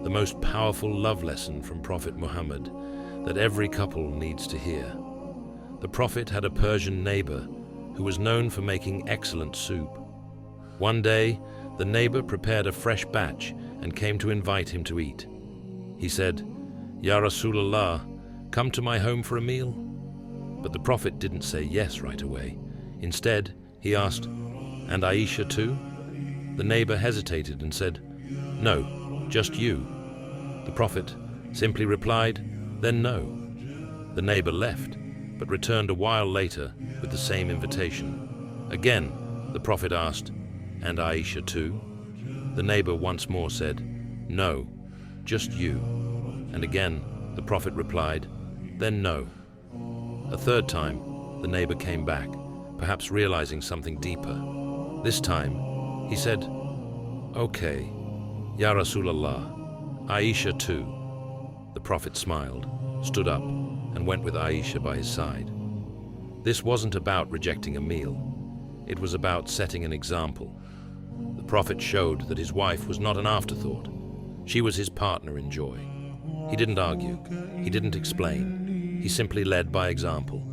the most powerful love lesson from Prophet Muhammad that every couple needs to hear. The Prophet had a Persian neighbor who was known for making excellent soup. One day, the neighbor prepared a fresh batch and came to invite him to eat. He said, "Ya Rasulullah, come to my home for a meal?" But the Prophet didn't say yes right away. Instead, he asked, "And Aisha too?" The neighbor hesitated and said, "No, just you." The Prophet simply replied, "Then no." The neighbor left, but returned a while later with the same invitation. Again, the Prophet asked, "And Aisha too?" The neighbor once more said, "No, just you." And again, the Prophet replied, "Then no." A third time, the neighbor came back, perhaps realizing something deeper. This time, he said, "Okay, Ya Rasulullah, Aisha too." The Prophet smiled, stood up, and went with Aisha by his side. This wasn't about rejecting a meal. It was about setting an example. The Prophet showed that his wife was not an afterthought. She was his partner in joy. He didn't argue. He didn't explain. He simply led by example.